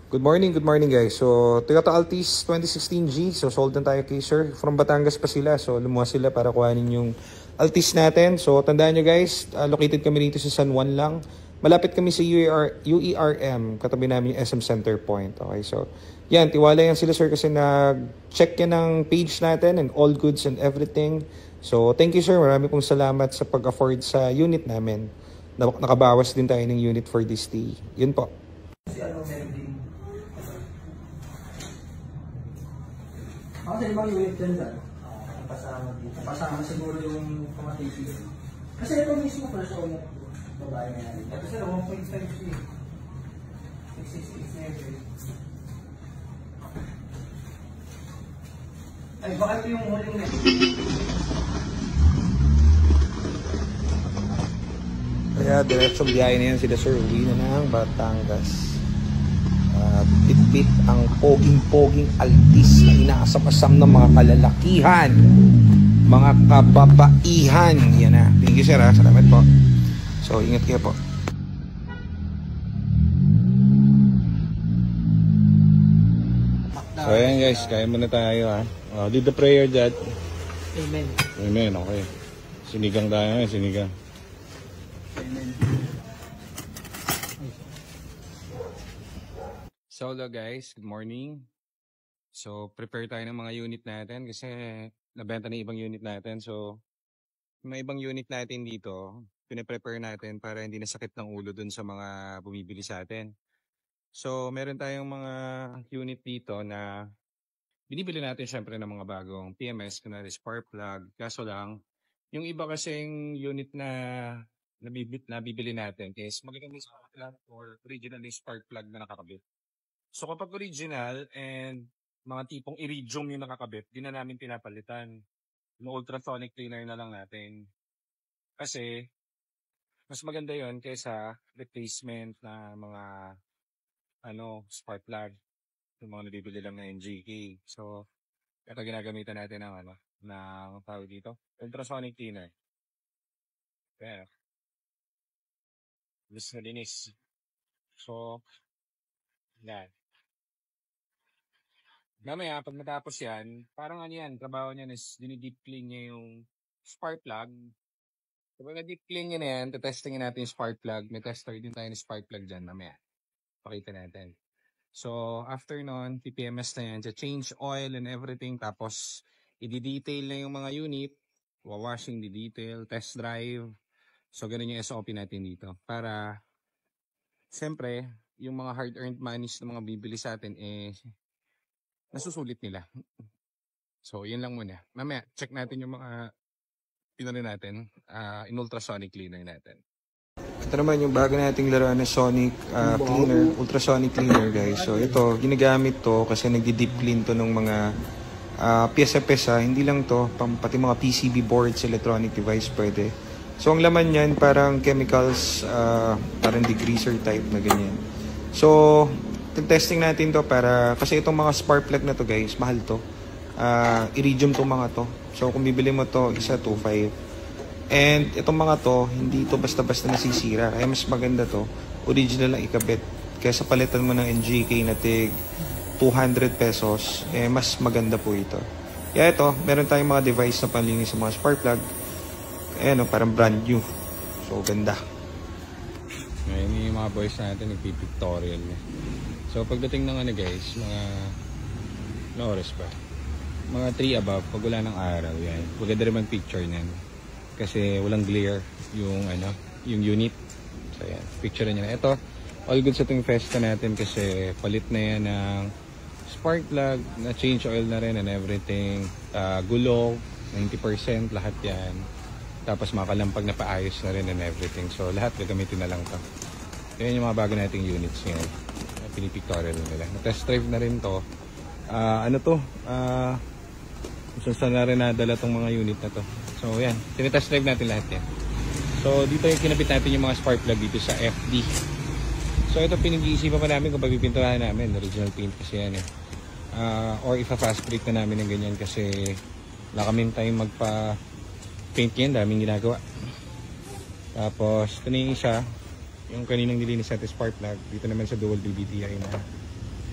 Good morning guys. So, Toyota Altis 2016G. So, sold na tayo kay sir. From Batangas pa sila. So, lumuha sila para kuhanin yung Altis natin. So, tandaan nyo guys, located kami dito sa San Juan lang. Malapit kami sa UERM. Katabi namin yung SM Center Point. Okay, so, yan. Tiwala yan sila sir kasi nag-check yan ng page natin and all goods and everything. So, thank you sir. Marami pong salamat sa pag-afford sa unit namin. Nakabawas din tayo ng unit for this day. Yun po. Ako sa ibang unit dyan dyan. Pasama dito. Pasama siguro yung pamatisi. Kasi ito mismo first owner. Babae na yan. Ito sila 1.5 siya. 666 na. Ay, baka ito yung huling na. Kaya diretsong biyahe na yan sila sir. Uwi na ng Batangas. Bit-bit ang poging-poging Altis na inaasam-asam ng mga kalalakihan, mga kababaihan. Yan na. Thank you sir ha. Salamat po. So ingat kayo po. So ayan guys, kaya muna tayo ha. Did the prayer that? Amen. Amen, okay. Sinigang tayo, sinigang. Amen. So hello guys, good morning. So prepare tayo ng mga unit natin kasi nabenta na ibang unit natin. So may ibang unit natin dito, pinaprepare natin para hindi nasakit ng ulo dun sa mga bumibili sa atin. So meron tayong mga unit dito na binibili natin syempre ng mga bagong PMS, kunwari spark plug. Kaso lang, yung iba kasing unit na nabibili natin is magandang spark plug or original spark plug na nakakabit. So kapag original and mga tipong iridium yung nakakabit, di na namin pinapalitan. Yung ultrasonic cleaner na lang natin. Kasi mas maganda yon kaysa replacement na mga spark plug. Yung mga nabibili lang na NGK. So ito ginagamitan natin ng ng tawag dito, ultrasonic cleaner. Kaya gusto na linis. So yan. Mamaya, pag matapos yan, parang trabaho niyan is dinideep clean niya yung spark plug. Kapag na-deep clean niya na yan, testingin natin yung spark plug. May tester din tayo ng spark plug dyan mamaya. Pakita natin. So, after nun, PPMS na yan, change oil and everything, tapos i-detail na yung mga unit, washing, di-detail, test drive. So, ganun yung SOP natin dito. Para, siyempre, yung mga hard-earned monies na mga bibili sa atin, nasusulit nila. So, yun lang muna. Mamaya, check natin yung mga natin, in ultrasonic cleaner natin. Ito naman yung bago nating laruan na sonic cleaner, ultrasonic cleaner guys. So, ito, ginagamit to kasi nagdi-deep clean to ng mga pyesa-pyesa. Hindi lang to, pati mga PCB boards, electronic device pwede. So, ang laman yan parang chemicals, parang degreaser type na ganyan. So, testing natin to para, kasi itong mga spark plug na to guys, mahal to. Iridium to mga to. So kung bibili mo to, isa 2.5. And itong mga to, hindi to basta-basta nasisira. Kaya mas maganda to, original lang ikabit. Kaya sa palitan mo ng NGK na tig 200 pesos, mas maganda po ito. Kaya ito, meron tayong mga device na panlinis sa mga spark plug. Ayan, parang brand new. So ganda. Ngayon yung mga boys natin, nagpipictorial niya. So pagdating ng guys, mga oras ba? Mga 3 above, pag wala ng araw, yan. Maganda rin mag-picture niyan. Kasi walang glare yung yung unit. So yan, picture niya na. Ito, all good sa itong Festa natin kasi palit na yan ng spark plug, na change oil na rin and everything. Gulong, 90%, lahat yan. Tapos makalampag na paayos na rin and everything. So lahat gagamitin na lang to. Yan yung mga bago nating units ngayon. Pinipictorial nila. Na-test drive na rin to. Saan na rin nadala tong mga unit na to. So yan, tinitest drive natin lahat yan. So dito yung kinabit natin yung mga spark plug dito sa FD. So ito pinag-iisipan pa namin kung pagpipinturahan namin. Original paint kasi yan or ipa-fast break na namin ng ganyan kasi wala kaming time magpa-paint yan. Daming ginagawa. Tapos ito na yung isa. Yung kaninang nilinis natin spark plug, dito naman sa dual BBTI na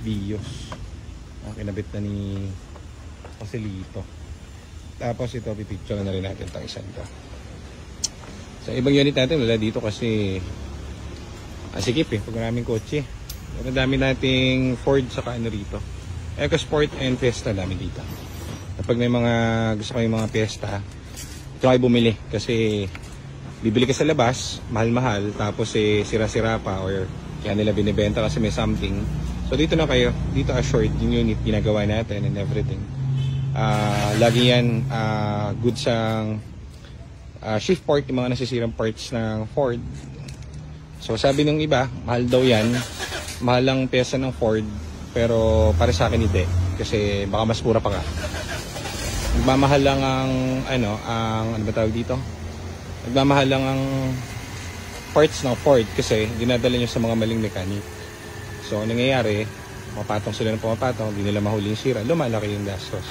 Bios. Kinabit na ni Joselito. Tapos ito, pipicture na rin natin itong isang ito. Sa ibang unit natin, wala dito kasi sikip pag maraming kotse. Pero dami nating Ford saka ano rito. EcoSport and Fiesta dami dito. Kapag may mga gusto kayo mga Fiesta, ito kayo bumili kasi bibili ka sa labas, mahal-mahal, tapos sira-sira pa or kaya nila binibenta kasi may something. So dito na kayo, dito assured yung unit ginagawa natin and everything. Lagi yan good sang shift part, yung mga nasisirang parts ng Ford. So sabi ng iba, mahal daw yan, mahal lang pyesa ng Ford, pero para sa akin hindi kasi baka mas mura pa ka. Nagmamahal lang ang ano ba tawag dito? Nagmamahal lang ang parts ng Ford kasi dinadala nyo sa mga maling mechanic. So nangyayari, mapatong sila ng pumapatong, hindi nila mahuling sira, lumalaki yung gastos.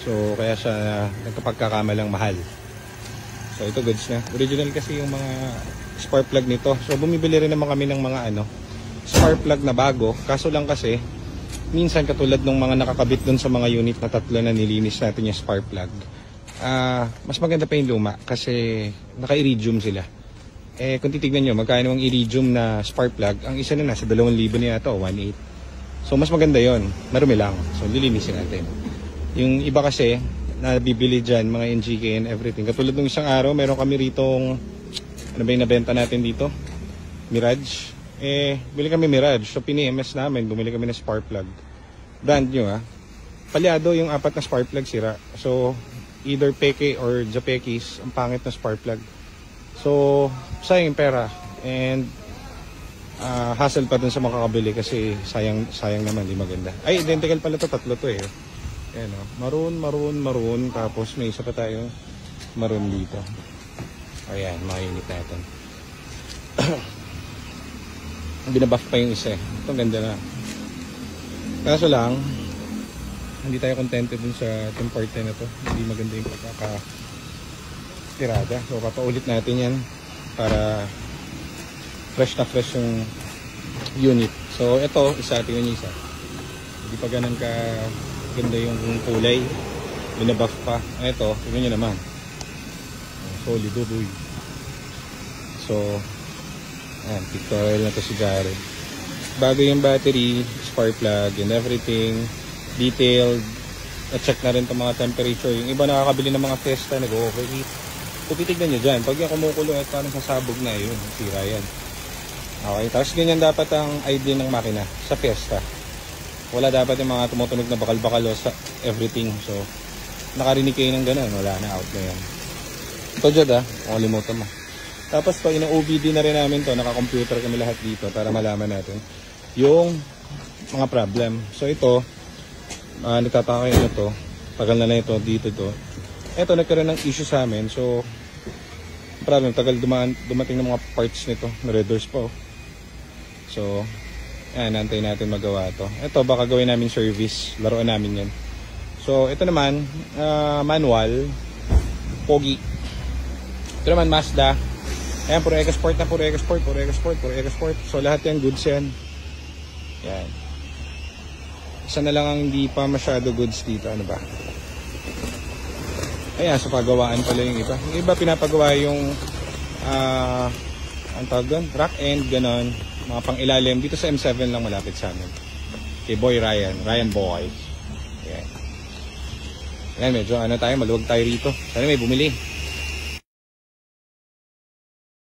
So kaya siya nagkapagkakamalang mahal. So ito goods na. Original kasi yung mga spark plug nito. So bumibili rin naman kami ng mga spark plug na bago. Kaso lang kasi minsan katulad ng mga nakakabit dun sa mga unit na tatlo na nilinis natin yung spark plug. Mas maganda pa yung luma kasi naka-iridium sila. Kung titignan nyo, magkano ang iridium na spark plug, ang isa na nasa 2,000 na ito, 1.8. So mas maganda yon, marumi lang. So lilinisin natin. Yung iba kasi nabibili dyan, mga NGK and everything. Katulad ng isang araw, meron kami ritong, ano ba yung nabenta natin dito? Mirage. Bili kami Mirage. So, pini-MS namin, bumili kami ng spark plug. Brand new Palyado yung 4 na spark plug sira. So, either peke or Japekis, ang pangit na spark plug. So, sayang yung pera. And, hassle pa dun sa makakabili kasi sayang naman, di maganda. Ay, identical pala to, tatlo to Ayan maroon, tapos may isa pa tayo maroon dito. Ayan, mga unit natin. Binabuff pa yung isa Ito ganda na. Kaso lang, hindi tayo contented dun sa itong part na to. Hindi maganda yung pagkakatirada. So papaulit natin yan para fresh na fresh yung unit. So ito, isa tingnan nyo isa. Hindi pa ganun ka ganda yung kulay, binabuff pa. Ito, tingnan nyo naman, solid boy. So ayan, pictorial na to si Jared. Bago yung battery, spark plug and everything, detailed. At-check na rin itong mga temperature. Yung iba nakakabili ng mga Fiesta, nag-overheat. So titignan nyo dyan, pag yung kumukulo at parang sasabog na yun, sira yan. Okay, tapos ganyan dapat ang idea ng makina sa Fiesta. Wala dapat yung mga tumutunog na bakal-bakal sa everything. So, nakarinig kayo ng ganun. Wala na, out na yan. Ito dyan kalimutan mo. Tapos pag ina-OBD na rin namin to, naka-computer kami lahat dito para malaman natin yung mga problem. So ito, nagtataka kayo na to. Tagal na ito, dito to. Ito, nagkaroon ng issue sa amin. So, problem, tagal dumating ng mga parts nito. Na-red doors pa So, ayan, nantay natin magawa to. Ito, baka gawin namin service. Laruan namin yan. So, ito naman, manual. Pogi. Ito naman, Mazda. Ayan, puro EcoSport na, puro EcoSport. So, lahat yan, goods yan. Yan. Isa na lang ang hindi pa masyado goods dito. Ano ba? Ayan, sa pagawaan pala yung iba. Yung iba, pinapagawa yung, ang tawag doon? Rack end, ganon. Mga pang-ilalim. Dito sa M7 lang malapit sa amin. Kay Boy Ryan Boy. Ayan. Ayan, medyo tayo, maluwag tayo rito. Sana may bumili.